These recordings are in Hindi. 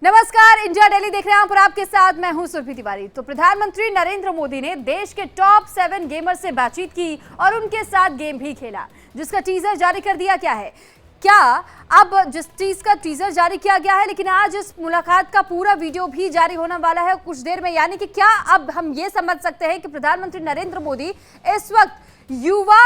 नमस्कार, इंडिया डेली देख रहे हैं आप और आपके साथ मैं हूं सुरभि तिवारी। तो प्रधानमंत्री नरेंद्र मोदी ने देश के टॉप 7 गेमर से बातचीत की और उनके साथ गेम भी खेला, जिसका टीजर जारी कर दिया गया है। क्या अब जिस चीज का टीजर जारी किया गया है, लेकिन आज इस मुलाकात का पूरा वीडियो भी जारी होने वाला है कुछ देर में। यानी कि क्या अब हम ये समझ सकते हैं कि प्रधानमंत्री नरेंद्र मोदी इस वक्त युवा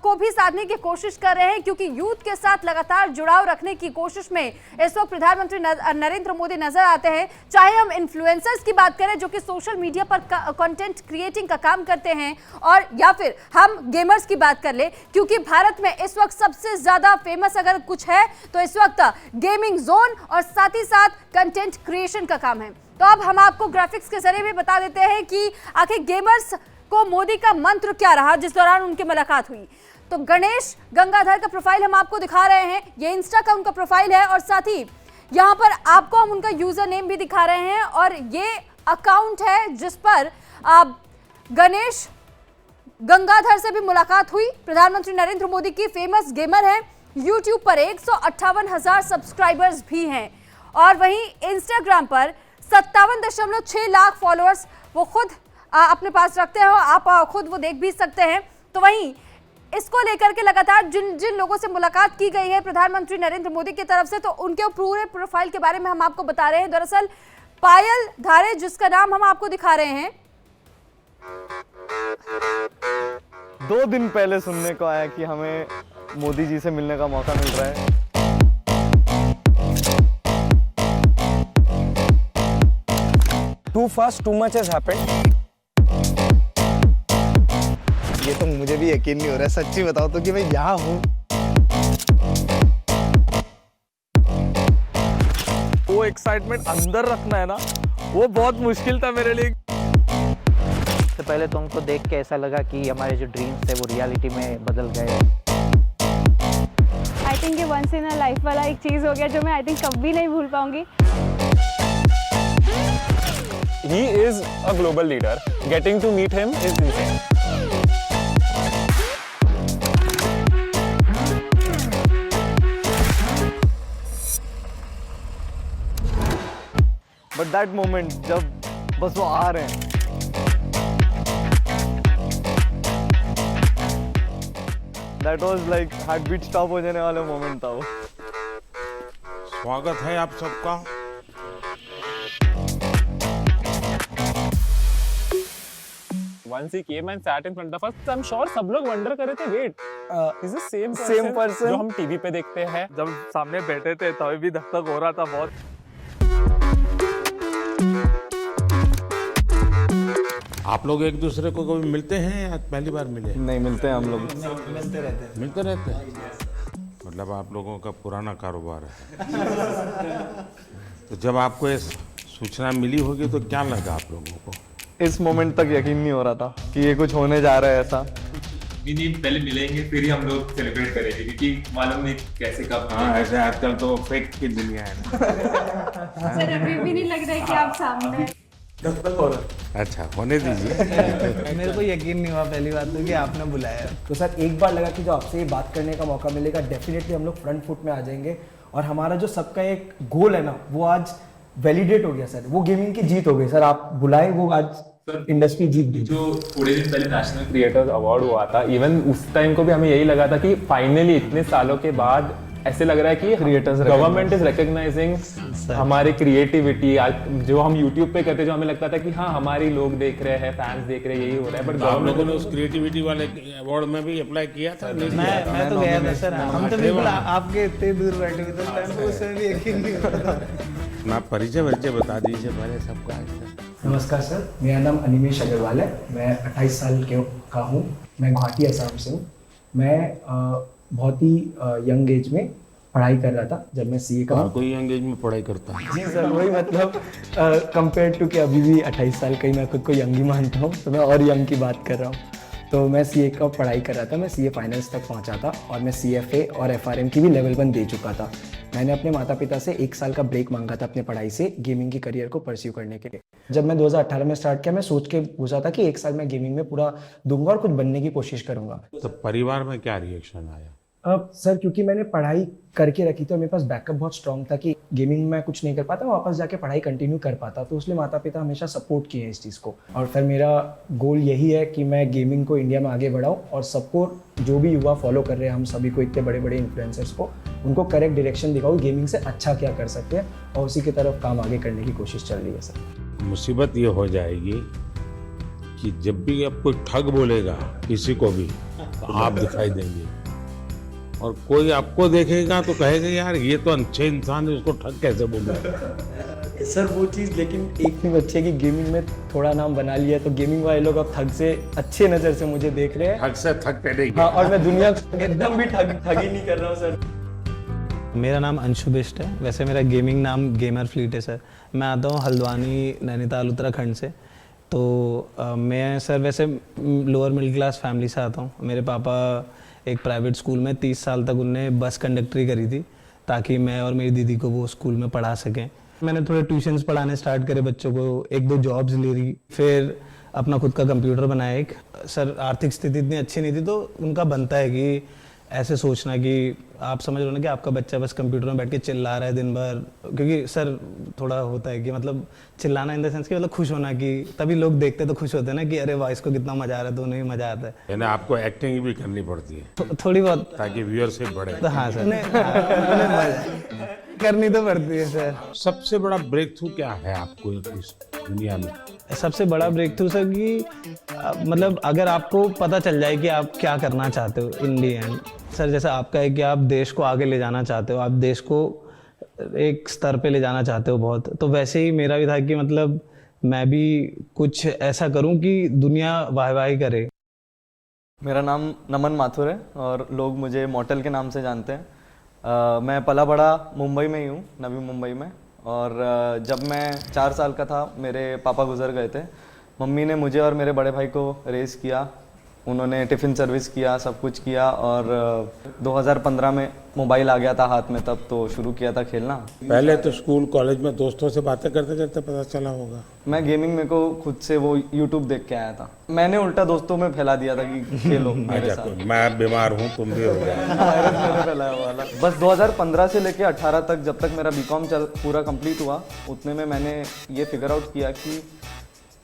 को भी साधने की कोशिश कर रहे हैं, क्योंकि यूथ के साथ लगातार जुड़ाव रखने की कोशिश में इस वक्त प्रधानमंत्री नरेंद्र मोदी नजर आते हैं। चाहे हम इन्फ्लुएंसर्स की बात करें जो कि सोशल मीडिया पर कंटेंट क्रिएटिंग का काम करते हैं, और या फिर हम गेमर्स की बात कर ले, क्योंकि भारत में इस वक्त सबसे ज्यादा फेमस अगर कुछ है तो इस वक्त गेमिंग जोन और साथ ही साथ कंटेंट क्रिएशन का काम है। तो अब हम आपको ग्राफिक्स के जरिए भी बता देते हैं कि आखिर गेमर्स को मोदी का मंत्र क्या रहा जिस दौरान उनकी मुलाकात हुई। तो गणेश गंगाधर का प्रोफाइल हम आपको दिखा रहे हैं, ये इंस्टा का उनका प्रोफाइल है, और साथ ही यहाँ पर आपको हम उनका यूजर नेम भी दिखा रहे हैं। और ये अकाउंट है जिस पर गणेश गंगाधर से भी मुलाकात हुई। प्रधानमंत्री नरेंद्र मोदी की फेमस गेमर है, यूट्यूब पर 158,000 सब्सक्राइबर्स भी हैं, और वहीं इंस्टाग्राम पर 57.6 लाख फॉलोअर्स वो खुद अपने पास रखते हो। आप खुद वो देख भी सकते हैं। तो वहीं इसको लेकर के लगातार जिन जिन लोगों से मुलाकात की गई है प्रधानमंत्री नरेंद्र मोदी की तरफ से, तो उनके पूरे प्रोफाइल के बारे में हम आपको बता रहे हैं। दरअसल पायल धारे, जिसका नाम हम आपको दिखा रहे हैं, 2 दिन पहले सुनने को आया कि हमें मोदी जी से मिलने का मौका मिल रहा है। Too fast, too much has happened. ये तो मुझे भी यकीन नहीं हो रहा है, सच्ची बताओ तो कि मैं यहाँ हूँ। वो एक्साइटमेंट अंदर रखना है ना, वो बहुत मुश्किल था मेरे लिए। तो पहले तो हमको देख के ऐसा लगा कि हमारे जो ड्रीम्स थे वो रियलिटी में बदल गए। आई थिंक ये वंस इन अ लाइफ वाला एक चीज़ हो गया जो मैं आई थिंक कभी नहीं भूल पाऊंगी। He is a global leader. Getting to meet him is insane. But that moment जब बस वो आ रहे हैं, that was like heartbeat stop हो जाने वाला मोमेंट था वो। स्वागत है आप सबका। Once he came and sat in front of us, I'm sure सब लोग वंडर कर रहे थे, wait, is the same person जो हम टीवी पे देखते हैं। जब सामने बैठे थे तभी भी धक धक हो रहा था बहुत। आप लोग एक दूसरे को कभी मिलते हैं या पहली बार मिले? नहीं, मिलते हैं हम लोग। मिलते रहते हैं। मतलब आप लोगों का पुराना कारोबार है। तो जब आपको ये सूचना मिली होगी तो क्या लगा आप लोगों को? इस मोमेंट तक यकीन नहीं हो रहा था कि ये कुछ होने जा रहा है ऐसा। नहीं, पहले मिलेंगे फिर ही हम लोग सेलिब्रेट करेंगे, क्योंकि मालूम नहीं कैसे कब। हाँ, ऐसे आजकल तो फेक की दुनिया है ना। सर अभी भी नहीं लग रहा है कि आप सामने हैं। अच्छा, होने दीजिए। मेरे को यकीन नहीं हुआ पहली बात तो कि आपने बुलाया। तो सर एक बार लगा कि जो आपसे ये बात करने का मौका मिलेगा, डेफिनेटली हम लोग फ्रंट फुट में आ जाएंगे, और हमारा जो सबका एक गोल है ना वो आज वैलिडेट हो गया सर। वो गेमिंग की जीत हो गई सर, आप बुलाए, वो आज इंडस्ट्री जीत गई। जो थोड़े दिन पहले नेशनल क्रिएटर्स अवार्ड हुआ था, इवन उस टाइम को भी हमें यही लगा था कि फाइनली इतने सालों के बाद ऐसे लग रहा है कि क्रिएटर्स गवर्नमेंट इज रिकॉग्नाइजिंग हमारी क्रिएटिविटी। जो हम यूट्यूब पे करते, जो हमें लगता था कि हाँ हमारी लोग देख रहे हैं, फैंस देख रहे हैं, यही हो रहा है। बट आप लोगों ने उस क्रिएटिविटी वाले अवार्ड में भी अप्लाई किया था? मैं तो गया था सर। हम तो बिल्कुल आपके इतने दूर बैठे हुए थे तो उसमें भी यकीन नहीं हो रहा था। आप परिचय बता दीजिए पहले सबका। नमस्कार सर, मेरा नाम अनिमेश अग्रवाल है। मैं 28 साल का हूँ। मैं गुवाहाटी असम से हूँ। मैं बहुत ही यंग एज में पढ़ाई कर रहा था जब मैं सीए का। कोई यंग एज में पढ़ाई करता है? जी सर, वही मतलब कंपेयर टू कि अभी भी 28 साल का ही मैं खुद को यंग ही मानता हूँ, तो मैं और यंग की बात कर रहा हूँ। तो मैं सीए का पढ़ाई कर रहा था, मैं सीए फाइनल्स तक पहुँचा था, और मैं सीएफए और एफआरएम की भी लेवल 1 दे चुका था। मैंने अपने माता पिता से 1 साल का ब्रेक मांगा था अपने पढ़ाई से गेमिंग की करियर को परस्यू करने के लिए। जब मैं 2018 में स्टार्ट किया, मैं सोच के पूछा था कि 1 साल मैं गेमिंग में पूरा दूंगा और कुछ बनने की कोशिश करूंगा। तो परिवार में क्या रिएक्शन आया? अब सर क्योंकि मैंने पढ़ाई करके रखी थी और मेरे पास बैकअप बहुत स्ट्रांग था कि गेमिंग में कुछ नहीं कर पाता, वापस जाके पढ़ाई कंटिन्यू कर पाता, तो इसलिए माता पिता हमेशा सपोर्ट किए हैं इस चीज़ को। और फिर मेरा गोल यही है कि मैं गेमिंग को इंडिया में आगे बढ़ाऊँ और सबको, जो भी युवा फॉलो कर रहे हैं हम सभी को, इतने बड़े बड़े इन्फ्लुएंसर्स को, उनको करेक्ट डायरेक्शन दिखाऊँ गेमिंग से अच्छा क्या कर सकते हैं और उसी की तरफ काम आगे करने की कोशिश चल रही है सर। मुसीबत ये हो जाएगी कि जब भी अब कोई ठग बोलेगा किसी को भी तो आप दिखाई देंगे और कोई आपको देखेगा तो कहेगा यार ये तो अच्छे इंसान है, उसको ठग कैसे बोल सर वो चीज़, लेकिन एक चीज़ अच्छी है कि गेमिंग में थोड़ा नाम बना लिया है तो गेमिंग वाले लोग अब ठग से अच्छे नज़र से मुझे देख रहे हैं। ठग से ठग करेंगे। हाँ, और मैं दुनिया एकदम भी ठगी नहीं कर रहा हूँ सर। मेरा नाम अंशु बिष्ट है, वैसे मेरा गेमिंग नाम गेमर फ्लीट है सर। मैं आता हूँ हल्द्वानी नैनीताल उत्तराखंड से। तो मैं सर वैसे लोअर मिडिल क्लास फैमिली से आता हूँ। मेरे पापा एक प्राइवेट स्कूल में 30 साल तक उनने बस कंडक्टरी करी थी ताकि मैं और मेरी दीदी को वो स्कूल में पढ़ा सकें। मैंने थोड़े ट्यूशन्स पढ़ाने स्टार्ट करे बच्चों को, 1-2 जॉब्स ले रही, फिर अपना खुद का कंप्यूटर बनाया एक। सर आर्थिक स्थिति इतनी अच्छी नहीं थी तो उनका बनता है कि ऐसे सोचना कि आप समझ रहे हो ना कि आपका बच्चा बस कंप्यूटर में बैठ के चिल्ला रहा है दिन भर, क्योंकि सर थोड़ा होता है कि मतलब चिल्लाना इन द सेंस कि मतलब खुश होना, कि तभी लोग देखते तो खुश होते हैं ना कि अरे वाह इसको कितना मजा आ रहा है, तो उन्हें मजा आता है। यानी आपको एक्टिंग भी करनी पड़ती है थोड़ी बहुत, ताकि व्यूअरशिप बढ़े। तो हाँ सर करनी तो पड़ती है सर। सबसे बड़ा ब्रेक थ्रू क्या है आपको इस दुनिया में? सबसे बड़ा ब्रेक थ्रू सर कि मतलब अगर आपको पता चल जाए कि आप क्या करना चाहते हो इन दी एंड। सर जैसा आपका है कि आप देश को आगे ले जाना चाहते हो, आप देश को एक स्तर पे ले जाना चाहते हो बहुत, तो वैसे ही मेरा भी था कि मतलब मैं भी कुछ ऐसा करूं कि दुनिया वाहवाही करे। मेरा नाम नमन माथुर है और लोग मुझे मॉटल के नाम से जानते हैं। मैं पला बड़ा मुंबई में ही हूँ, नवी मुंबई में। और जब मैं 4 साल का था मेरे पापा गुजर गए थे। मम्मी ने मुझे और मेरे बड़े भाई को रेस किया, उन्होंने टिफ़िन सर्विस किया, सब कुछ किया। और 2015 में मोबाइल आ गया था हाथ में, तब तो शुरू किया था खेलना। पहले तो स्कूल कॉलेज में दोस्तों से बातें करते करते पता चला होगा। मैं गेमिंग मेरे को खुद से वो यूट्यूब देख के आया था, मैंने उल्टा दोस्तों में फैला दिया था कि खेलो मेरे साथ। मैं बीमार हूँ तुम भी हो गए। वायरस मैंने फैलाया हुआ था। बस 2015 से लेके 18 तक, जब तक मेरा बीकॉम पूरा कंप्लीट हुआ, उतने में मैंने ये फिगर आउट किया कि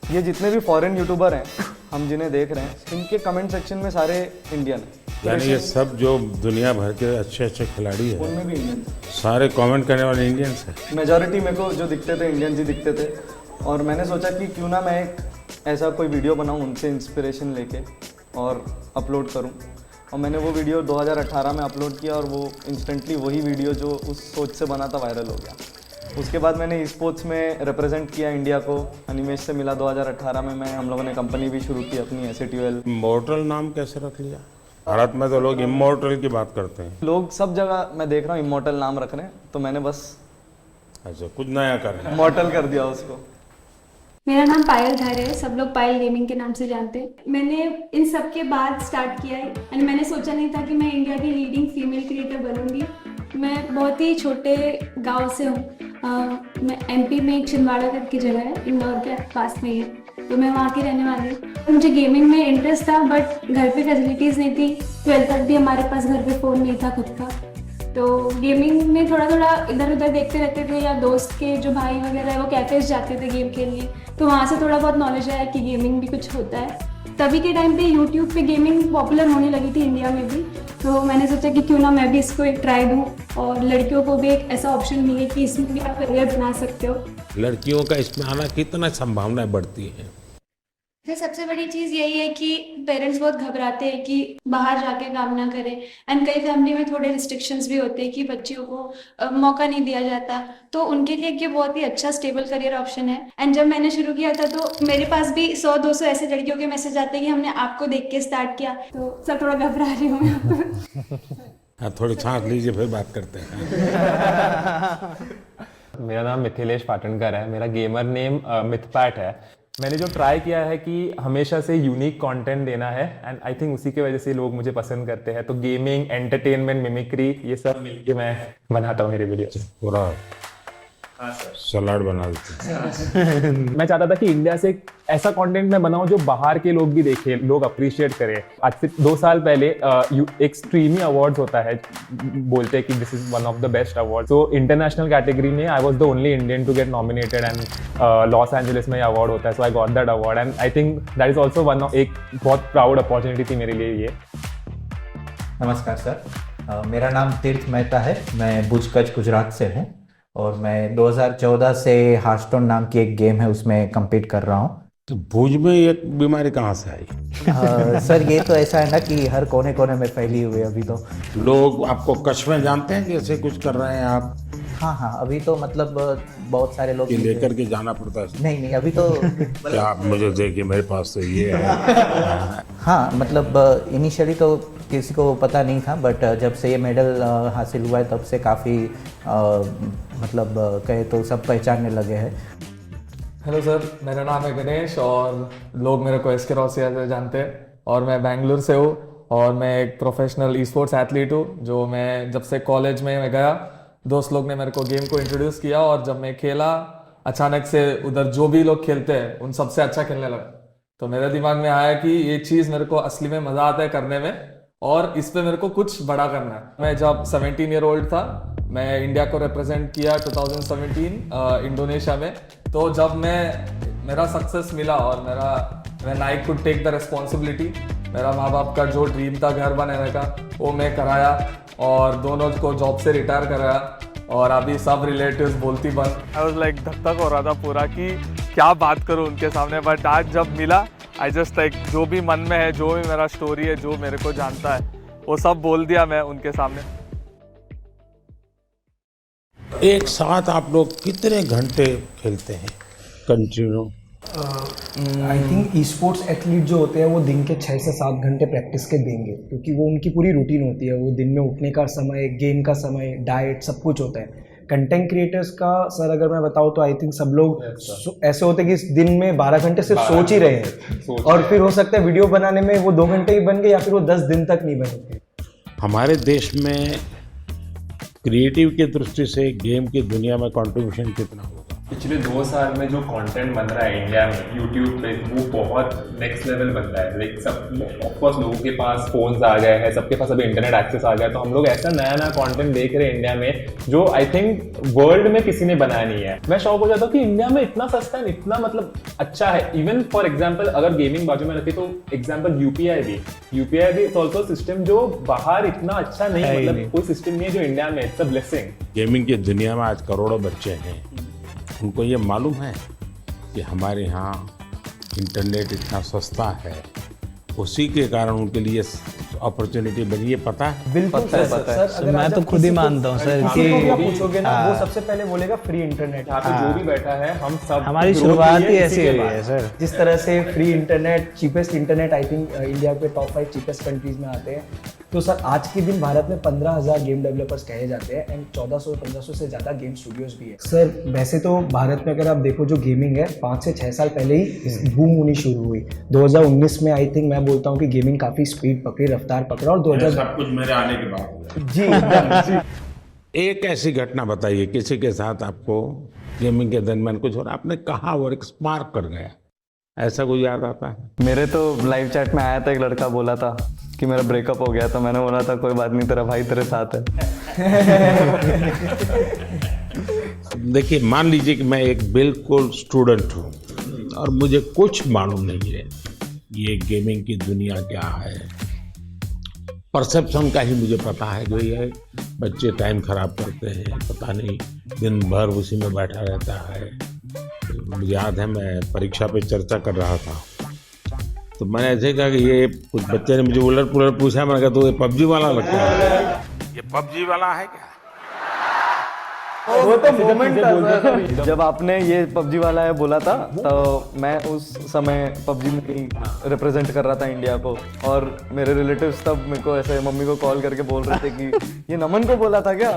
ये जितने भी फॉरेन यूट्यूबर हैं हम जिन्हें देख रहे हैं, इनके कमेंट सेक्शन में सारे इंडियन हैं। यानी ये सब जो दुनिया भर के अच्छे अच्छे खिलाड़ी हैं उनमें भी इंडियन, सारे कमेंट करने वाले इंडियंस हैं। मेजॉरिटी मेरे को जो दिखते थे इंडियंस ही दिखते थे। और मैंने सोचा कि क्यों ना मैं एक ऐसा कोई वीडियो बनाऊं उनसे इंस्पिरेशन लेके और अपलोड करूं। और मैंने वो वीडियो 2018 में अपलोड किया और वो इंस्टेंटली वही वीडियो जो उस सोच से बना था वायरल हो गया। उसके बाद मैंने स्पोर्ट्स में रिप्रेजेंट किया इंडिया को, अनिमेश से मिला 2018 में। हम लोगों ने कंपनी भी शुरू की अपनी SATUL। इमॉर्टल नाम कैसे रख लिया? भारत में तो लोग इमॉर्टल की बात करते हैं। लोग सब जगह मैं देख रहा हूँ इमॉर्टल नाम रख रहे हैं, तो मैंने बस अच्छा कुछ नया कर इमॉर्टल कर दिया उसको। मेरा नाम पायल धारे है, सब लोग पायल गेमिंग के नाम से जानते हैं। मैंने इन सब के बाद स्टार्ट किया है एंड मैंने सोचा नहीं था कि मैं इंडिया की लीडिंग फीमेल क्रिएटर बनूंगी। मैं बहुत ही छोटे गांव से हूँ, मैं MP में एक छिंदवाड़ा करके जगह है, इंदौर के पास में ही है, तो मैं वहाँ की रहने वाली हूँ। मुझे गेमिंग में इंटरेस्ट था बट घर पे फैसिलिटीज़ नहीं थी। 12th तक भी हमारे पास घर पे फ़ोन नहीं था खुद का, तो गेमिंग में थोड़ा थोड़ा इधर उधर देखते रहते थे, या दोस्त के जो भाई वगैरह है वो कैफेज जाते थे गेम खेलने, तो वहाँ से थोड़ा बहुत नॉलेज आया कि गेमिंग भी कुछ होता है। तभी के टाइम पे यूट्यूब पे गेमिंग पॉपुलर होने लगी थी इंडिया में भी, तो मैंने सोचा कि क्यों ना मैं भी इसको एक ट्राई दूँ और लड़कियों को भी एक ऐसा ऑप्शन मिले कि इसमें भी आप करियर बना सकते हो। लड़कियों का इसमें आना कितना संभावनाएं बढ़ती हैं? फिर सबसे बड़ी चीज़ यही है कि पेरेंट्स बहुत घबराते हैं कि बाहर जाके काम ना करें, एंड कई फैमिली में थोड़े रिस्ट्रिक्शंस भी होते हैं कि बच्चियों को मौका नहीं दिया जाता, तो उनके लिए ये बहुत ही अच्छा स्टेबल करियर ऑप्शन है। एंड जब मैंने शुरू किया था तो मेरे पास भी 100-200 ऐसे लड़कियों के मैसेज आते हैं कि हमने आपको देख के स्टार्ट किया, तो सर थोड़ा घबरा रही हूँ मैं। हाँ थोड़ी सांस लीजिए फिर बात करते हैं। मेरा नाम मिथिलेश पाटनकर है, मेरा गेमर नेम मिथपैट है। मैंने जो ट्राई किया है कि हमेशा से यूनिक कंटेंट देना है एंड आई थिंक उसी की वजह से लोग मुझे पसंद करते हैं। तो गेमिंग, एंटरटेनमेंट, मिमिक्री, ये सब मिलके मैं बनाता हूँ मेरे वीडियो। पूरा सलाद बना देते हैं। मैं चाहता था कि इंडिया से एक ऐसा कंटेंट मैं बनाऊं जो बाहर के लोग भी देखें, लोग अप्रिशिएट करें। आज से 2 साल पहले एक स्ट्रीमी अवार्ड्स होता है, बोलते हैं कि this is one of the best award. तो इंटरनेशनल कैटेगरी में I was the only Indian to get nominated and Los Angeles में अवार्ड होता है, so I got that award and I think that is also one of एक बहुत प्राउड अपॉर्चुनिटी थी मेरे लिए ये। नमस्कार सर, मेरा नाम तीर्थ मेहता है। मैं भुज कच्छ गुजरात से हूँ और मैं 2014 से हार्टस्टोन नाम की एक गेम है उसमें compete कर रहा हूँ। तो भुज में ये बीमारी कहाँ से आई? सर ये तो ऐसा है ना कि हर कोने कोने में फैली हुई है अभी तो। लोग आपको कच्छ में जानते हैं कि ऐसे कुछ कर रहे हैं आप? हाँ, अभी तो मतलब बहुत सारे लोग कि लेकर के जाना पड़ता है? नहीं अभी तो क्या आप मुझे देखिए, मेरे पास तो ये है। हाँ, मतलब इनिशियली तो किसी को पता नहीं था, बट जब से ये मेडल हासिल हुआ है तब से काफ़ी मतलब कहे तो सब पहचानने लगे हैं। हेलो सर, मेरा नाम है गणेश और लोग मेरे को एसके रोसिया से जानते हैं और मैं बेंगलुरु से हूँ और मैं एक प्रोफेशनल ई स्पोर्ट्स एथलीट हूँ। जो मैं जब से कॉलेज में मैं गया, दोस्त लोग ने मेरे को गेम को इंट्रोड्यूस किया और जब मैं खेला अचानक से उधर जो भी लोग खेलते हैं उन सबसे अच्छा खेलने लगा। तो मेरे दिमाग में आया कि ये चीज़ मेरे को असली में मज़ा आता है करने में और इस पे मेरे को कुछ बड़ा करना है। मैं जब 17 ईयर ओल्ड था, मैं इंडिया को रिप्रेजेंट किया 2017 इंडोनेशिया में। तो जब मेरा सक्सेस मिला और when I could take the responsibility, मेरा माँ बाप का जो ड्रीम था घर बनाने का वो मैं कराया और दोनों को जॉब से रिटायर कराया और अभी सब रिलेटिव्स बोलती बंद। आई वाज लाइक धक हो रहा था पूरा कि क्या बात करूं उनके सामने, बट आज जब मिला आई जस्ट लाइक जो भी मन में है, जो भी मेरा स्टोरी है, जो मेरे को जानता है वो सब बोल दिया मैं उनके सामने। एक साथ आप लोग कितने घंटे खेलते हैं continue? I think e sports athlete जो होते हैं वो दिन के 6 से 7 घंटे प्रैक्टिस के देंगे, क्योंकि वो उनकी पूरी रूटीन होती है। वो दिन में उठने का समय, गेम का समय, डाइट, सब कुछ होता है। कंटेंट क्रिएटर्स का सर अगर मैं बताऊँ तो आई थिंक सब लोग ऐसे होते हैं कि दिन में 12 घंटे सिर्फ सोच ही रहे हैं और फिर हो सकता है वीडियो बनाने में वो 2 घंटे ही बन गए या फिर वो 10 दिन तक नहीं बने। हमारे देश में क्रिएटिव की दृष्टि से गेम की दुनिया में कंट्रीब्यूशन कितना होगा? पिछले 2 साल में जो कंटेंट बन रहा है इंडिया में यूट्यूब पे, वो बहुत नेक्स्ट लेवल बन रहा है। लाइक सब ऑफकोर्स लोगों के पास फोन्स आ गए हैं, सबके पास अभी इंटरनेट एक्सेस आ गया, तो हम लोग ऐसा नया कंटेंट देख रहे हैं इंडिया में जो आई थिंक वर्ल्ड में किसी ने बनाया नहीं है। मैं शौक हो जाता हूँ कि इंडिया में इतना सस्ता है, इतना मतलब अच्छा है। इवन फॉर एग्जाम्पल अगर गेमिंग बाजू में रखी तो एग्जाम्पल यूपीआई भी इट्स ऑल्सो सिस्टम जो बाहर इतना अच्छा नहीं, मतलब कोई सिस्टम नहीं है जो इंडिया में। It's a blessing. गेमिंग की दुनिया में आज करोड़ों बच्चे हैं, उनको ये मालूम है कि हमारे यहाँ इंटरनेट इतना सस्ता है, उसी के कारण उनके लिए अपॉर्चुनिटी बनी है। पता है? बिल्कुल सर, मैं तो खुद ही मानता हूँ सर कि पूछोगे ना वो सबसे पहले बोलेगा फ्री इंटरनेट। यहाँ पे जो भी बैठा है हम सब, हमारी शुरुआत ही ऐसी हुई है सर। जिस तरह से free internet, cheapest internet I think India के टॉप 5 चीपेस्ट कंट्रीज में आते हैं। तो सर आज के दिन भारत में 15,000 गेम डेवलपर्स कहे जाते हैं एंड 1400-1500 से ज़्यादा गेम स्टूडियोज भी है। सर वैसे तो भारत में अगर आप देखो जो गेमिंग है 5 से 6 साल पहले ही बूम होनी शुरू हुई। 2019 में आई थिंक मैं बोलता हूँ कि गेमिंग काफ़ी स्पीड पकड़ी, रफ्तार पकड़ा और 2000 सब कुछ मेरे आने के बाद जी एकदम। एक ऐसी घटना बताइए किसी के साथ आपको गेमिंग के दरमियान कुछ और आपने कहा और एक स्पार्क कर गया, ऐसा कुछ याद आता है? मेरे तो लाइव चैट में आया था, एक लड़का बोला था कि मेरा ब्रेकअप हो गया, तो मैंने बोला था कोई बात नहीं, तेरा भाई तेरे साथ है। देखिए, मान लीजिए कि मैं एक बिल्कुल स्टूडेंट हूँ और मुझे कुछ मालूम नहीं है ये गेमिंग की दुनिया क्या है। परसेप्शन का ही मुझे पता है जो ये बच्चे टाइम खराब करते हैं, पता नहीं दिन भर उसी में बैठा रहता है। मुझे याद है मैं परीक्षा पे चर्चा कर रहा था तो मैंने ऐसे कहा कि ये कुछ बच्चे ने मुझे उलट पुलट पूछा, मैंने कहा तो ये पबजी वाला लगता है, ये पबजी वाला है क्या? वो तो मोमेंट था सर, जब आपने ये पबजी वाला है बोला था तो मैं उस समय पबजी में ही रिप्रेजेंट कर रहा था इंडिया को और मेरे रिलेटिव्स तब मेरे को ऐसे मम्मी को कॉल करके बोल रहे थे कि ये नमन को बोला था क्या?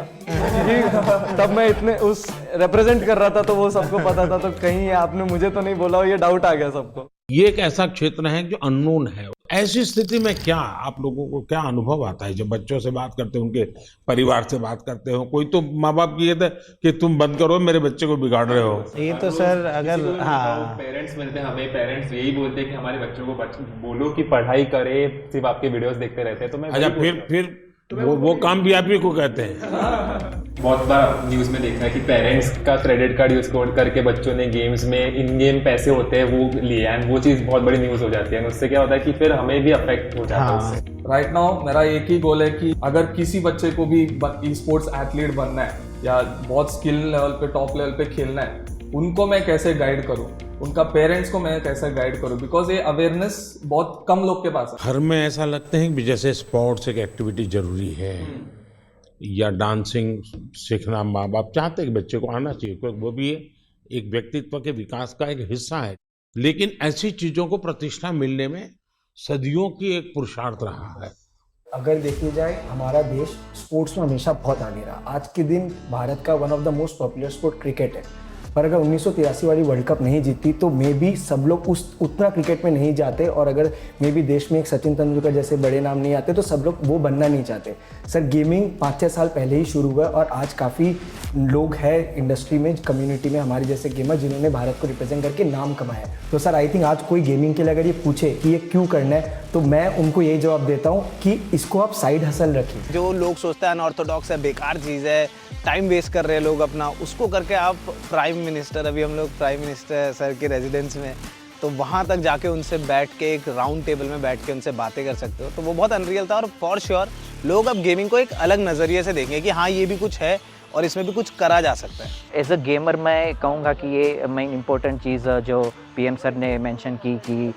तब मैं इतने उस रिप्रेजेंट कर रहा था तो वो सबको पता था, तो कहीं आपने मुझे तो नहीं बोला हो, ये डाउट आ गया सबको। ये एक ऐसा क्षेत्र है जो अननोन है। ऐसी स्थिति में क्या आप लोगों को क्या अनुभव आता है जब बच्चों से बात करते हो, उनके परिवार से बात करते हो? कोई तो माँ बाप की ये था कि तुम बंद करो, मेरे बच्चे को बिगाड़ रहे हो। ये तो सर अगर हाँ पेरेंट्स मिलते हैं हमें, पेरेंट्स यही बोलते हैं कि हमारे बच्चों को बोलो कि पढ़ाई करे, सिर्फ आपके वीडियोस देखते रहते हैं। तो मैं अच्छा, फिर वो काम भी आप ही को कहते हैं। बहुत बार न्यूज में देखा है कि पेरेंट्स का क्रेडिट कार्ड यूज करके बच्चों ने गेम्स में इन गेम पैसे होते हैं वो लिए, एंड वो चीज़ बहुत बड़ी न्यूज हो जाती है। उससे क्या होता है कि फिर हमें भी अफेक्ट हो जाता है उससे। राइट नाउ मेरा एक ही गोल है कि अगर किसी बच्चे को भी ई स्पोर्ट्स एथलीट बनना है या बहुत स्किल लेवल पे टॉप लेवल पे खेलना है, उनको मैं कैसे गाइड करूँ, उनका पेरेंट्स को मैं कैसे गाइड करूँ, बिकॉज ये अवेयरनेस बहुत कम लोग के पास है। घर में ऐसा लगता है कि जैसे स्पोर्ट्स एक एक्टिविटी जरूरी है या डांसिंग सीखना माँ बाप चाहते हैं कि बच्चे को आना चाहिए, क्योंकि वो भी एक व्यक्तित्व के विकास का एक हिस्सा है। लेकिन ऐसी चीजों को प्रतिष्ठा मिलने में सदियों की एक पुरुषार्थ रहा है। अगर देखी जाए हमारा देश स्पोर्ट्स में हमेशा बहुत आगे रहा। आज के दिन भारत का one of the most popular sport cricket है, पर अगर 1983 वाली वर्ल्ड कप नहीं जीती तो मे बी सब लोग उतना क्रिकेट में नहीं जाते, और अगर मे बी देश में एक सचिन तेंदुलकर जैसे बड़े नाम नहीं आते तो सब लोग वो बनना नहीं चाहते। सर गेमिंग 5-6 साल पहले ही शुरू हुआ और आज काफ़ी लोग हैं इंडस्ट्री में, कम्युनिटी में हमारे जैसे गेमर जिन्होंने भारत को रिप्रेजेंट करके नाम कमाया है। तो सर आई थिंक आज कोई गेमिंग के लिए अगर ये पूछे कि ये क्यों करना है तो मैं उनको यही जवाब देता हूँ कि इसको आप साइड हसल रखिए। जो लोग सोचते हैं अनऑर्थोडॉक्स है, बेकार चीज़ है, टाइम वेस्ट कर रहे हैं लोग अपना, उसको करके आप प्राइम मिनिस्टर, अभी हम लोग प्राइम मिनिस्टर सर के रेजिडेंस में, तो वहाँ तक जाके उनसे बैठ के एक राउंड टेबल में बैठ के उनसे बातें कर सकते हो, तो वो बहुत अनरियल था। और फॉर श्योर लोग अब गेमिंग को एक अलग नज़रिए से देखेंगे कि हाँ ये भी कुछ है और इसमें भी कुछ करा जा सकता है। एज अ गेमर मैं कहूँगा कि ये मेन इम्पोर्टेंट चीज़ जो पीएम सर ने मेंशन की कि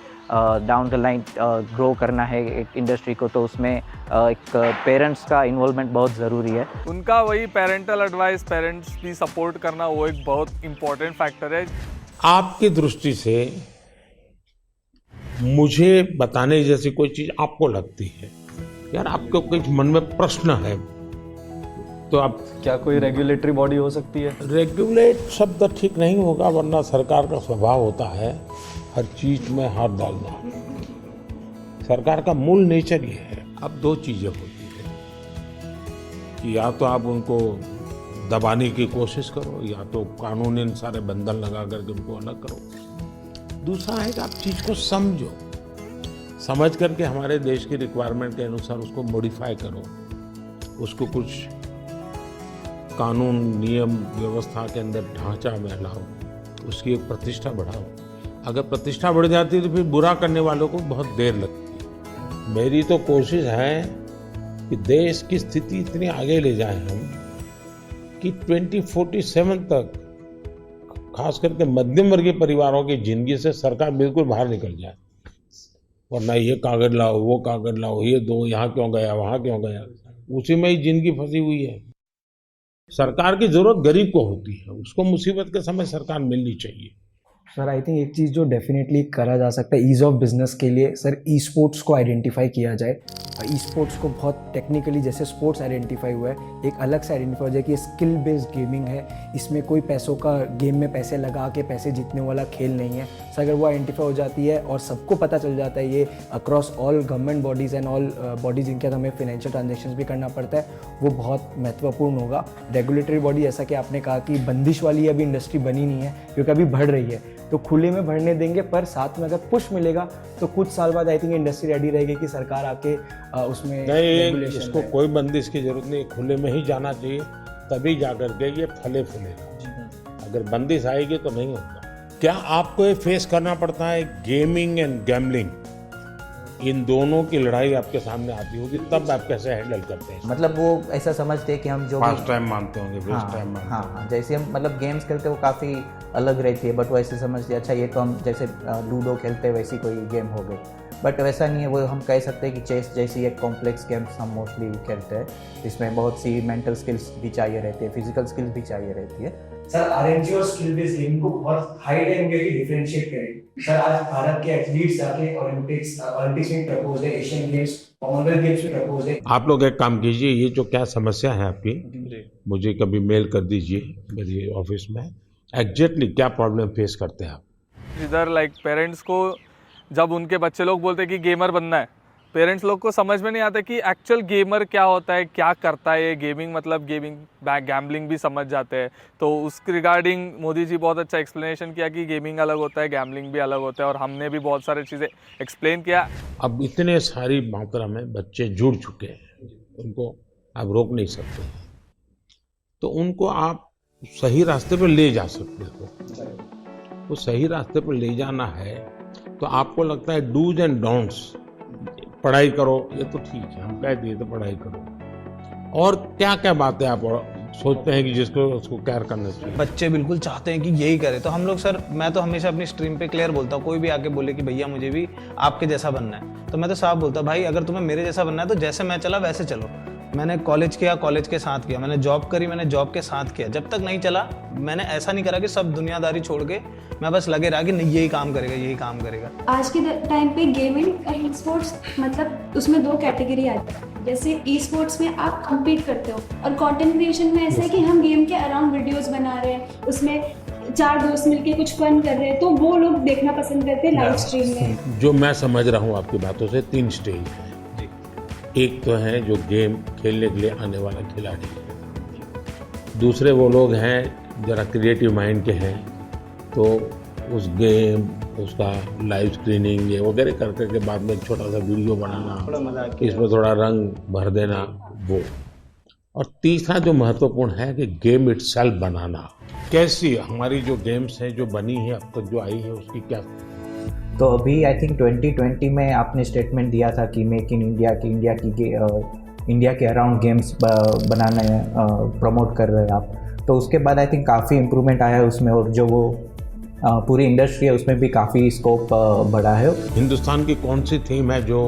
डाउन द लाइन ग्रो करना है एक इंडस्ट्री को, तो उसमें एक पेरेंट्स का इन्वॉल्वमेंट बहुत ज़रूरी है। उनका वही पेरेंटल एडवाइस, पेरेंट्स भी सपोर्ट करना, वो एक बहुत इम्पोर्टेंट फैक्टर है। आपकी दृष्टि से मुझे बताने जैसी कोई चीज आपको लगती है, यार आपको कुछ मन में प्रश्न है, तो आप क्या कोई रेगुलेटरी बॉडी हो सकती है? रेगुलेट शब्द ठीक नहीं होगा, वरना सरकार का स्वभाव होता है हर चीज में हाथ डालना। सरकार का मूल नेचर ये है। अब दो चीजें होती है कि या तो आप उनको दबाने की कोशिश करो या तो कानूनी सारे बंधन लगा करके उनको अलग करो। दूसरा है कि आप चीज को समझो, समझ करके हमारे देश की रिक्वायरमेंट के अनुसार उसको मॉडिफाई करो, उसको कुछ कानून नियम व्यवस्था के अंदर ढांचा में लाओ, उसकी एक प्रतिष्ठा बढ़ाओ। अगर प्रतिष्ठा बढ़ जाती है तो फिर बुरा करने वालों को बहुत देर लगती है। मेरी तो कोशिश है कि देश की स्थिति इतनी आगे ले जाएं हम कि 2047 तक खास करके मध्यम वर्गीय परिवारों की जिंदगी से सरकार बिल्कुल बाहर निकल जाए। वरना ये कागज लाओ, वो कागज लाओ, ये दो, यहाँ क्यों गया, वहाँ क्यों गया, उसी में ही जिंदगी फंसी हुई है। सरकार की जरूरत गरीब को होती है, उसको मुसीबत के समय सरकार मिलनी चाहिए। सर आई थिंक एक चीज़ जो डेफिनेटली करा जा सकता है ईज़ ऑफ बिजनेस के लिए, सर ई स्पोर्ट्स को आइडेंटिफाई किया जाए। ई स्पोर्ट्स को बहुत टेक्निकली जैसे स्पोर्ट्स आइडेंटिफाई हुआ है, एक अलग से आइडेंटिफाई हो जाए कि स्किल बेस्ड गेमिंग है, इसमें कोई पैसों का गेम में पैसे लगा के पैसे जीतने वाला खेल नहीं है। सर अगर वो आइडेंटिफाई हो जाती है और सबको पता चल जाता है ये across all government bodies and all bodies जिनके साथ हमें फाइनेंशियल ट्रांजेक्शन भी करना पड़ता है, वो बहुत महत्वपूर्ण होगा। रेगुलेटरी बॉडी जैसा कि आपने कहा कि बंदिश वाली अभी इंडस्ट्री बनी नहीं है क्योंकि अभी बढ़ रही है, तो खुले में बढ़ने देंगे, पर साथ में अगर पुश मिलेगा तो कुछ साल बाद आई थिंक इंडस्ट्री रेडी रहेगी कि सरकार आके उसमें नहीं, इसको कोई बंदिश की जरूरत नहीं, खुले में ही जाना चाहिए, तभी जाकर के ये फले फूलेगा। अगर बंदिश आएगी तो नहीं होगा। क्या आपको ये फेस करना पड़ता है गेमिंग एंड गैम्बलिंग, इन दोनों की लड़ाई आपके सामने आती होगी, तब आप कैसे हैंडल करते हैं? मतलब वो ऐसा समझते हैं कि हम जो फास्ट टाइम मानते होंगे, वेस्ट टाइम मानते हाँ हाँ, जैसे हम मतलब गेम्स खेलते हैं वो काफ़ी अलग रहती है, बट वो ऐसे समझते हैं अच्छा ये तो हम जैसे लूडो खेलते हैं वैसी कोई गेम हो गई, बट वैसा नहीं है। वो हम कह सकते हैं कि चेस जैसी एक कॉम्प्लेक्स गेम्स हम मोस्टली खेलते हैं, इसमें बहुत सी मेंटल स्किल्स भी चाहिए रहती है, फिजिकल स्किल्स भी चाहिए रहती है। सर आरएनजी और स्किल बेस्ड गेम को बहुत हाई टाइम के डिफरेंशिएट करें। सर आज भारत के एथलीट्स जाके ओलंपिक्स में प्रपोज है, एशियन गेम्स, कॉमनवेल्थ गेम्स में प्रपोज है। आप लोग एक काम कीजिए, ये जो क्या समस्या है आपकी, मुझे कभी मेल कर दीजिए मेरी ऑफिस में, एग्जैक्टली क्या प्रॉब्लम फेस करते हैं आप। इधर लाइक पेरेंट्स को जब उनके बच्चे लोग बोलते हैं कि गेमर बनना है, पेरेंट्स लोग को समझ में नहीं आता कि एक्चुअल गेमर क्या होता है, क्या करता है ये गेमिंग, मतलब गेमिंग गैम्बलिंग भी समझ जाते हैं। तो उस रिगार्डिंग मोदी जी बहुत अच्छा एक्सप्लेनेशन किया कि गेमिंग अलग होता है, गैम्बलिंग भी अलग होता है, और हमने भी बहुत सारी चीज़ें एक्सप्लेन किया। अब इतने सारी मात्रा में बच्चे जुड़ चुके हैं, उनको आप रोक नहीं सकते, तो उनको आप सही रास्ते पर ले जा सकते हो। वो सही रास्ते पर ले जाना है तो आपको लगता है डूज एंड डोंट्स, पढ़ाई करो, ये तो ठीक है, हम कह दिए तो पढ़ाई करो, और क्या क्या बातें आप सोचते हैं कि जिसको उसको केयर करना चाहिए। बच्चे बिल्कुल चाहते हैं कि यही करे, तो हम लोग सर, मैं तो हमेशा अपनी स्ट्रीम पे क्लियर बोलता हूँ, कोई भी आके बोले कि भैया मुझे भी आपके जैसा बनना है, तो मैं तो साफ बोलता हूँ भाई अगर तुम्हें मेरे जैसा बनना है तो जैसे मैं चला वैसे चलो। मैंने कॉलेज किया, कॉलेज के साथ किया, मैंने जॉब करी, मैंने जॉब के साथ किया, जब तक नहीं चला मैंने ऐसा नहीं करा कि सब दुनियादारी छोड़ के मैं बस लगे रहा कि नहीं यही काम करेगा, यही काम करेगा। आज के टाइम पे गेमिंग और ई स्पोर्ट्स, मतलब उसमें 2 कैटेगरी आती है। जैसे ई स्पोर्ट्स में आप कम्पीट करते हो, और कंटेंट क्रिएशन में ऐसा है कि हम गेम के अराउंड वीडियोस बना रहे हैं, उसमें 4 दोस्त मिलके कुछ फन कर रहे हैं, तो वो लोग देखना पसंद करते हैं लाइव स्ट्रीम में। जो मैं समझ रहा हूँ आपकी बातों से 3 स्टेज है। एक तो है जो गेम खेलने के लिए आने वाला खिलाड़ी है, दूसरे वो लोग हैं जरा क्रिएटिव माइंड के हैं, तो उस गेम उसका लाइव स्क्रीनिंग ये वगैरह कर करके बाद में छोटा सा वीडियो बनाना, इसमें थोड़ा रंग भर देना वो, और तीसरा जो महत्वपूर्ण है कि गेम इटसेल्फ बनाना। कैसी हमारी जो गेम्स हैं जो बनी है अब तक जो आई है उसकी क्या। तो अभी आई थिंक 2020 में आपने स्टेटमेंट दिया था कि मेक इन इंडिया की इंडिया के अराउंड गेम्स बनाने प्रमोट कर रहे हैं आप, तो उसके बाद आई थिंक काफ़ी इम्प्रूवमेंट आया है उसमें, और जो वो पूरी इंडस्ट्री है उसमें भी काफ़ी स्कोप बढ़ा है। हिंदुस्तान की कौन सी थीम है जो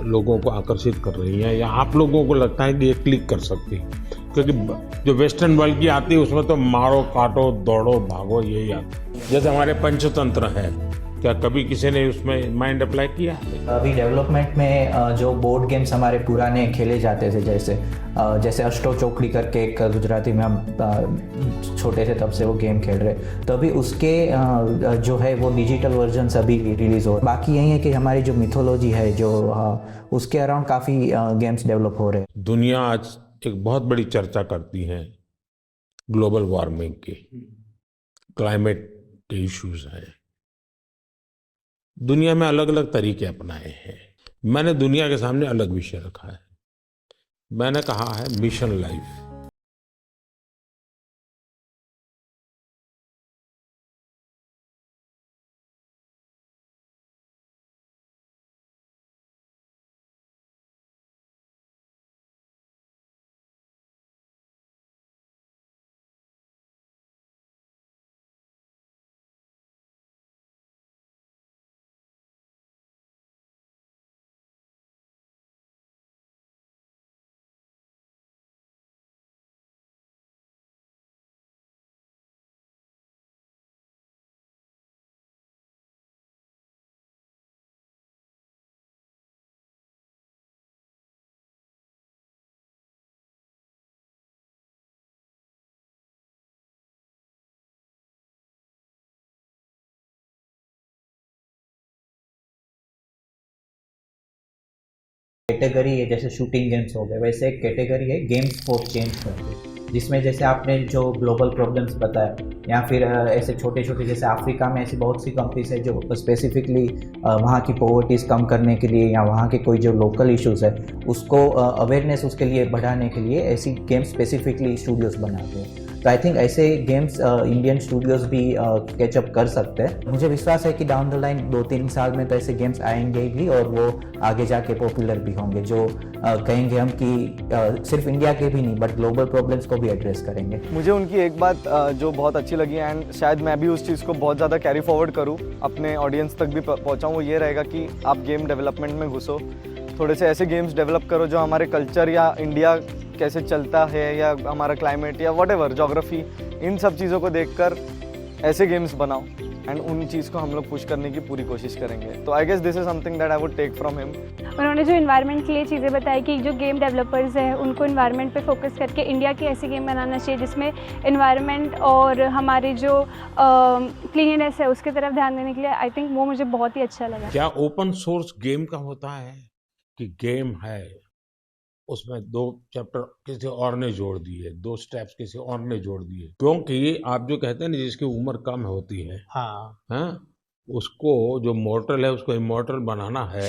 लोगों को आकर्षित कर रही है, या आप लोगों को लगता है कि ये क्लिक कर सकती है? क्योंकि जो वेस्टर्न वर्ल्ड की आती है उसमें तो मारो काटो दौड़ो भागो यही आता है। जैसे हमारे पंचतंत्र है, क्या कभी किसी ने उसमें माइंड अप्लाई किया है? अभी डेवलपमेंट में जो बोर्ड गेम्स हमारे पुराने खेले जाते थे, जैसे अष्टो चौकड़ी करके एक गुजराती में हम छोटे थे तब से वो गेम खेल रहे, तो अभी उसके जो है वो डिजिटल वर्जन्स अभी रिलीज़ हो। बाकी यही है कि हमारी जो मिथोलॉजी है जो उसके अराउंड काफ़ी गेम्स डेवलप हो रहे हैं। दुनिया आज एक बहुत बड़ी चर्चा करती है ग्लोबल वार्मिंग की, क्लाइमेट के इश्यूज हैं, दुनिया में अलग अलग तरीके अपनाए हैं। मैंने दुनिया के सामने अलग विषय रखा है, मैंने कहा है मिशन लाइफ। कैटेगरी है, जैसे शूटिंग गेम्स हो गए, वैसे एक कैटेगरी है गेम्स फॉर चेंज करके, जिसमें जैसे आपने जो ग्लोबल प्रॉब्लम्स बताया, या फिर ऐसे छोटे छोटे जैसे अफ्रीका में ऐसी बहुत सी कंट्रीज है जो स्पेसिफिकली वहाँ की पॉवर्टीज़ कम करने के लिए, या वहाँ के कोई जो लोकल इश्यूज़ है उसको अवेयरनेस उसके लिए बढ़ाने के लिए ऐसी गेम्स स्पेसिफिकली स्टूडियोज़ बनाते हैं। तो आई थिंक ऐसे गेम्स इंडियन स्टूडियोज़ भी कैचअप कर सकते हैं। मुझे विश्वास है कि डाउन द लाइन 2-3 साल में तो ऐसे गेम्स आएंगे भी, और वो आगे जाके पॉपुलर भी होंगे, जो कहेंगे हम कि सिर्फ इंडिया के भी नहीं बट ग्लोबल प्रॉब्लम्स को भी एड्रेस करेंगे। मुझे उनकी एक बात जो बहुत अच्छी लगी, एंड शायद मैं भी उस चीज़ को बहुत ज़्यादा कैरी फॉरवर्ड करूँ, अपने ऑडियंस तक भी पहुँचाऊँ, वो ये रहेगा कि आप गेम डेवलपमेंट में घुसो, थोड़े से ऐसे गेम्स डेवलप करो जो हमारे कल्चर या इंडिया कैसे चलता है या हमारा क्लाइमेट या व्हाटएवर ज्योग्राफी, इन सब चीज़ों को देखकर ऐसे गेम्स बनाओ एंड उन चीज़ को हम लोग पुश करने की पूरी कोशिश करेंगे. तो I guess this is something that I would take from him. उन्होंने जो इन्वायरमेंट के लिए चीज़ें बताई कि जो गेम डेवलपर्स हैं उनको इन्वायरमेंट पे फोकस करके इंडिया की ऐसी गेम बनाना चाहिए जिसमें इन्वायरमेंट और हमारी जो क्लीननेस है उसकी तरफ ध्यान देने के लिए. आई थिंक वो मुझे बहुत ही अच्छा लगा. क्या ओपन सोर्स गेम का होता है कि गेम है उसमें 2 चैप्टर किसी और ने जोड़ दिए, 2 स्टेप्स किसी और ने जोड़ दिए, क्योंकि आप जो कहते हैं ना जिसकी उम्र कम होती है, हाँ, उसको जो मॉर्टल है उसको इमॉर्टल बनाना है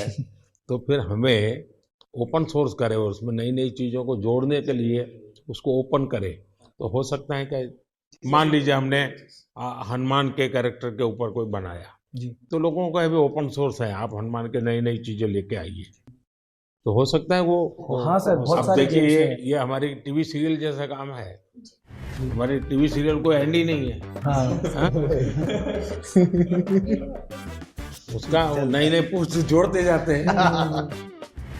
तो फिर हमें ओपन सोर्स करे और उसमें नई नई चीज़ों को जोड़ने के लिए उसको ओपन करे. तो हो सकता है कि मान लीजिए हमने हनुमान के कैरेक्टर के ऊपर कोई बनाया जी, तो लोगों का भी ओपन सोर्स है, आप हनुमान के नई नई चीज़ें लेके आइए, तो हो सकता है वो. हाँ सर, बहुत अब सारे देखिए ये हमारी टीवी सीरियल जैसा काम है. हमारी टीवी सीरियल कोई एंड ही नहीं है. हाँ? उसका नई नई पोस्ट जोड़ते जाते हैं.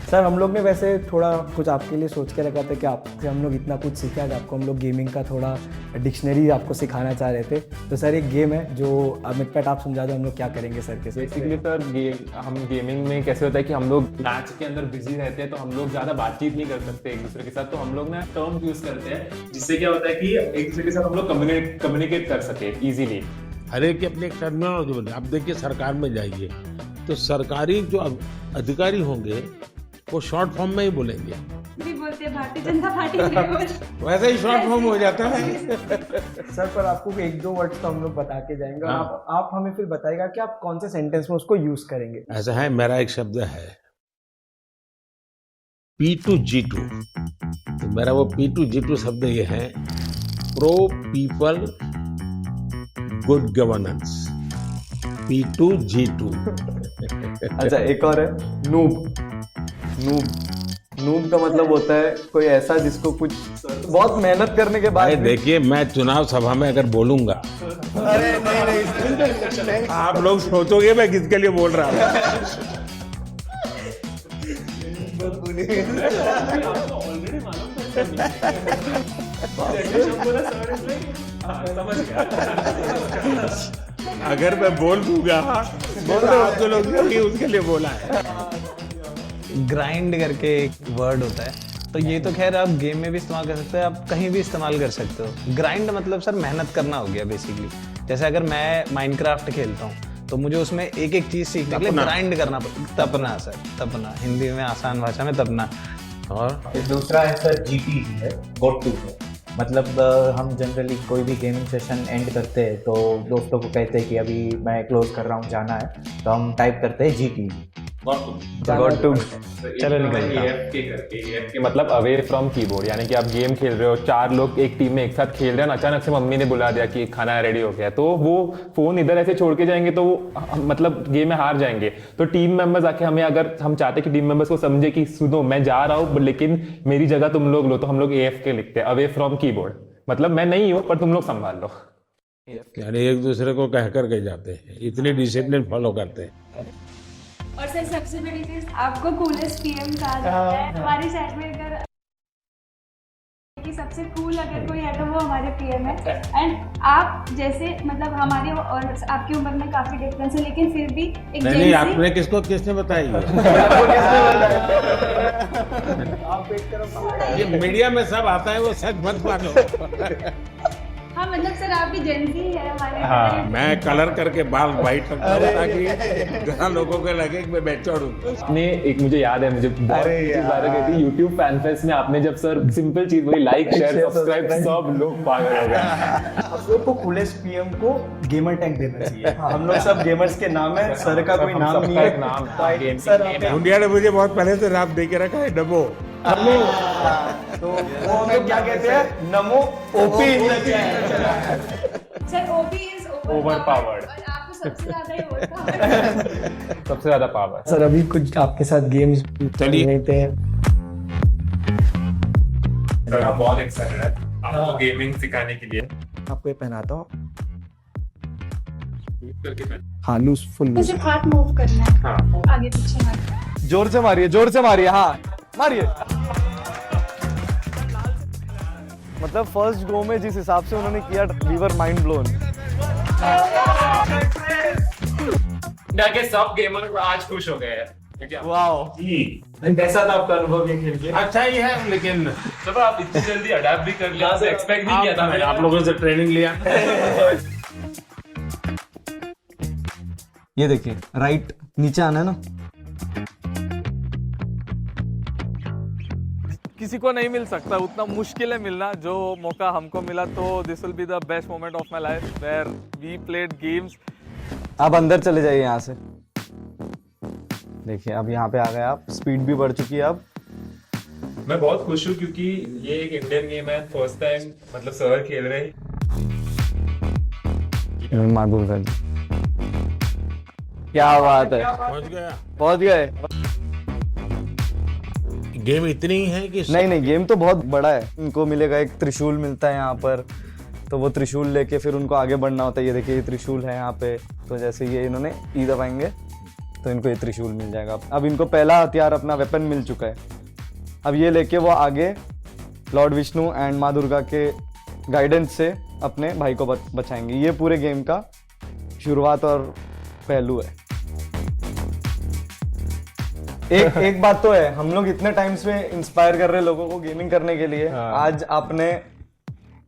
सर हम लोग ने वैसे थोड़ा कुछ आपके लिए सोच के रखा था कि आपसे हम लोग इतना कुछ सीखा है, आपको हम लोग गेमिंग का थोड़ा डिक्शनरी आपको सिखाना चाह रहे थे. तो सर एक गेम है जो अमित पैट आप समझा दो हम लोग क्या करेंगे सर के. बेसिकली सर हम गेमिंग में कैसे होता है कि हम लोग मैच के अंदर बिजी रहते हैं तो हम लोग ज़्यादा बातचीत नहीं कर सकते एक दूसरे के साथ. तो हम लोग ना टर्म यूज़ करते हैं जिससे क्या होता है कि एक दूसरे के साथ हम लोग कम्युनिकेट कर सके ईजिली. हर एक की अपनी एक टर्मिनोलॉजी बोले. आप देखिए सरकार में जाइए तो सरकारी जो अधिकारी होंगे वो शॉर्ट फॉर्म में ही बोलेंगे. भी बोलते हैं भारतीय जनता पार्टी वैसे ही शॉर्ट फॉर्म हो जाता है. सर पर आपको 1-2 वर्ड्स तो हम लोग बता के जाएंगे और आप हमें फिर बताएगा कि आप कौन से सेंटेंस में उसको यूज करेंगे. ऐसा है, मेरा एक शब्द है P2G2. तो मेरा वो P2G2 शब्द ये है pro people good governance. P2G2. अच्छा एक और है नूब. नूब का मतलब होता है कोई ऐसा जिसको कुछ बहुत मेहनत करने के बाद. देखिए मैं चुनाव सभा में अगर बोलूंगा अरे नहीं आप लोग सोचोगे मैं किसके लिए बोल रहा हूँ. अगर मैं बोल दूंगा तो आप तो लोग उसके लिए बोला है. ग्राइंड करके एक वर्ड होता है, तो ये तो खैर आप गेम में भी इस्तेमाल कर सकते हो, आप कहीं भी इस्तेमाल कर सकते हो. ग्राइंड मतलब सर मेहनत करना हो गया बेसिकली. जैसे अगर मैं माइनक्राफ्ट खेलता हूँ तो मुझे उसमें एक एक चीज़ सीखने के लिए ग्राइंड करना पड़ता. तपना सर, तपना हिंदी में आसान भाषा में तपना. और दूसरा है सर GT है, गॉट टू है. मतलब हम जनरली कोई भी गेमिंग सेशन एंड करते हैं तो दोस्तों को कहते हैं कि अभी मैं क्लोज कर रहा हूँ, जाना है, तो हम टाइप करते हैं GT. चलो निकल मतलब अवे फ्रॉम कीबोर्ड. यानी कि आप गेम खेल रहे हो, 4 लोग एक टीम में एक साथ खेल रहे हैं, अचानक से मम्मी ने बुला दिया कि खाना रेडी हो गया, तो वो फोन इधर ऐसे छोड़ के जाएंगे तो मतलब गेम में हार जाएंगे. तो टीम मेंबर्स आके हमें, अगर हम चाहते कि टीम मेंबर्स को समझे कि सुनो मैं जा रहा हूँ लेकिन मेरी जगह तुम लोग लो, तो हम लोग AFK लिखते हैं, अवे फ्रॉम कीबोर्ड. मतलब मैं नहीं हूँ पर तुम लोग संभाल लो. यानी एक दूसरे को कह कर के जाते हैं, इतनी डिसिप्लिन फॉलो करते हैं. और सर सबसे बड़ी चीज आपको कूलेस्ट PM कहा जाता है हमारी साइड में. अगर कि सबसे कूल अगर कोई है तो वो हमारे PM है. एंड आप जैसे मतलब हमारी और आपकी उम्र में काफी डिफरेंस है लेकिन फिर भी एक नहीं आपने किसने बताई ये मीडिया में सब आता है वो सच मत मानो. हाँ मतलब सर आप भी जेंजी है हमारे. हाँ मैं कलर करके बाल वाइट रखता हूँ ताकि जहाँ लोगों को लगे कि मैं मैच्योर हूँ. आपने एक मुझे याद है, मुझे बहुत बार गई थी यूट्यूब फैन फेस्ट में, आपने जब सर सिंपल चीज वही लाइक शेयर सब्सक्राइब सब लोग पागल हो गए. आप लोग को कूलेस्ट PM को गेमर टैग देना चाहिए. हम लोग सब गेमर्स के नाम है, सर का कोई नाम नहीं है. नाम सर इंडिया ने मुझे बहुत पहले से नाम दे के रखा है नमो. तो वो हम लोग क्या कहते हैं, नमो OP. Sir OP is overpowered. और आपको सबसे ज्यादा ही ओवरपावर्ड. सबसे ज्यादा पावर. सर अभी कुछ आपके साथ गेम्स चलिए. सर आप बहुत एक्साइटेड है आपको गेमिंग सिखाने के लिए. आपको ये पहनाता हूँ. करके हाँ लूज, फुल लूज. सिर्फ हाथ मूव करना है. हाँ आगे पीछे मारना. जोर से मारिए. हाँ मारिए. मतलब फर्स्ट गो में जिस हिसाब से उन्होंने किया we were mind blown. India के सब गेमर आज खुश हो गए हैं। वाओ, कैसा था आपका अनुभव ये खेल के? अच्छा ही है, लेकिन सब आप इतनी जल्दी अडैप्ट भी कर लिया, एक्सपेक्ट नहीं किया था मैंने। आप लोगों से ट्रेनिंग लिया। ये देखिए राइट नीचे आना है ना। किसी को नहीं मिल सकता, उतना मुश्किल है मिलना। जो मौका हमको मिला तो this will be the best moment of my life where we played games. आप अंदर चले जाइए यहाँ से। देखिए अब यहाँ पे आ गए आप, स्पीड भी बढ़ चुकी है अब। मैं बहुत खुश हूँ क्योंकि ये एक इंडियन गेम है, फर्स्ट टाइम मतलब सर खेल रहे हैं। क्या बात है, पहुंच गए। गेम इतनी ही है कि नहीं, गेम तो बहुत बड़ा है। इनको मिलेगा एक त्रिशूल मिलता है यहाँ पर, तो वो त्रिशूल लेके फिर उनको आगे बढ़ना होता है। ये देखिए ये त्रिशूल है यहाँ पे, तो जैसे ये इन्होंने ई दबाएंगे तो इनको ये त्रिशूल मिल जाएगा। अब इनको पहला हथियार अपना वेपन मिल चुका है। अब ये लेके वो आगे लॉर्ड विष्णु एंड माँ दुर्गा के गाइडेंस से अपने भाई को बचाएंगे। ये पूरे गेम का शुरुआत और पहलू है। एक बात तो है, हम लोग इतने टाइम से इंस्पायर कर रहे लोगों को गेमिंग करने के लिए। आज आपने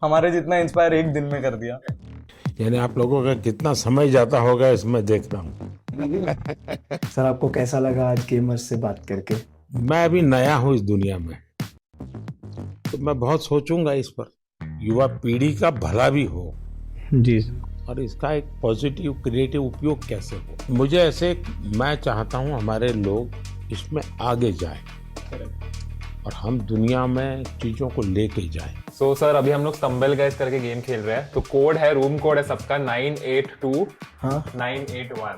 हमारे जितना इंस्पायर एक दिन में कर दिया। यानी आप लोगों का कितना समय जाता होगा इसमें देखता हूँ। सर आपको कैसा लगा आज गेमर्स से बात करके? मैं अभी नया हूँ इस दुनिया में, तो मैं बहुत सोचूंगा इस पर। युवा पीढ़ी का भला भी हो जी, और इसका एक पॉजिटिव क्रिएटिव उपयोग कैसे हो। मुझे ऐसे, मैं चाहता हूँ हमारे लोग इसमें आगे जाएं और हम दुनिया में चीजों को लेके जाएं। सो सर अभी हम लोग स्टम्बल गाइस करके गेम खेल रहे हैं। तो कोड है, रूम कोड है सबका 982981।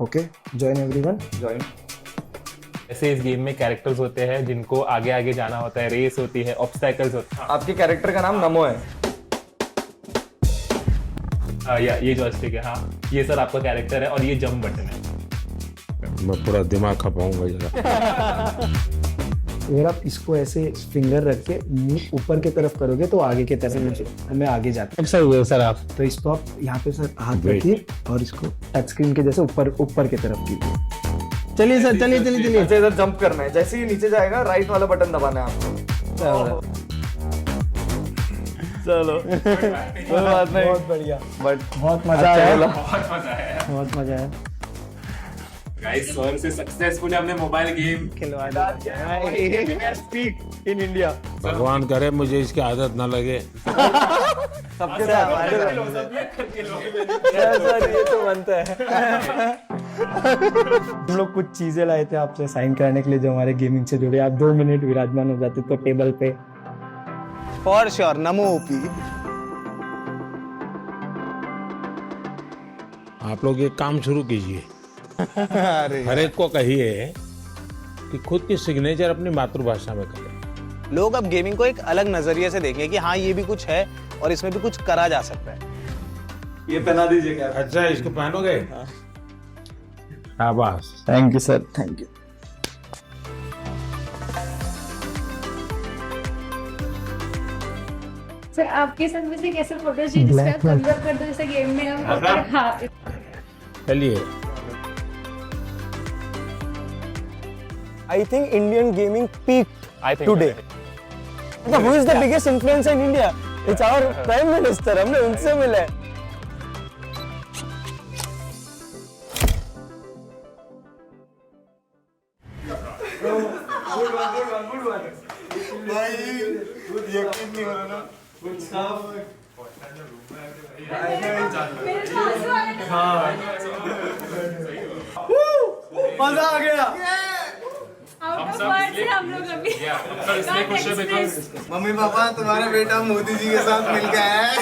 Okay, join everyone, join. ऐसे इस गेम में कैरेक्टर्स होते हैं जिनको आगे आगे जाना होता है, रेस होती है, ऑब्स्टैकल्स होते हैं। आपके कैरेक्टर का नाम नमो है। ये जॉयस्टिक है। हाँ, ये सर आपका कैरेक्टर है और ये जंप बटन है। मैं पूरा दिमाग खपाऊंगा जरा। अगर आप इसको ऐसे फिंगर रख के मुंह ऊपर की तरफ करोगे तो आगे की तरफ हमें आगे जाता है। सर आप तो इसको आप यहाँ पे सर हाथ रखिए और इसको टच स्क्रीन के जैसे ऊपर की तरफ कीजिए। चलिए सर, चलिए। नीचे इधर जंप करना है। जैसे ही नीचे जाएगा राइट वाला बटन दबाना है आपको। चलो कोई बात नहीं, बहुत बढ़िया, बट बहुत मजा आया। बहुत मजा आया। बहुत मजा आया। गाइस सर से सक्सेसफुली हमने मोबाइल गेम खिलवा स्पीक इन इंडिया। भगवान करे मुझे इसकी आदत ना लगे। सबके साथ सर ये तो बनता है। हम लोग कुछ चीजें लाए थे आपसे साइन कराने के लिए जो हमारे गेमिंग से जुड़े। आप 2 मिनट विराजमान हो जाते तो टेबल पे। For sure, NaMo OP. आप लोग एक काम शुरू कीजिए, हर एक को कहिए कि खुद की सिग्नेचर अपनी मातृभाषा में करें। लोग अब गेमिंग को एक अलग नजरिए से देखेंगे कि हाँ ये भी कुछ है और इसमें भी कुछ करा जा सकता है। ये पहना दीजिए क्या? अच्छा, इसको पहनोगे? शाबाश। Thank you sir, thank you. Sir आपके साथ वैसे कैसे फोटो चाहिए जिसका कन्वर्ट कर दो जैसे गेम में हम। हाँ चलिए। I think Indian gaming peaked today. Who is the biggest influencer in India? It's our Prime Minister. हमने उनसे मिले। यकीन नहीं हो रहा ना। मजा आ गया। हम लोग अभी इसलिए खुश है बिकॉज मम्मी पापा तुम्हारा बेटा मोदी जी के साथ मिल गया है।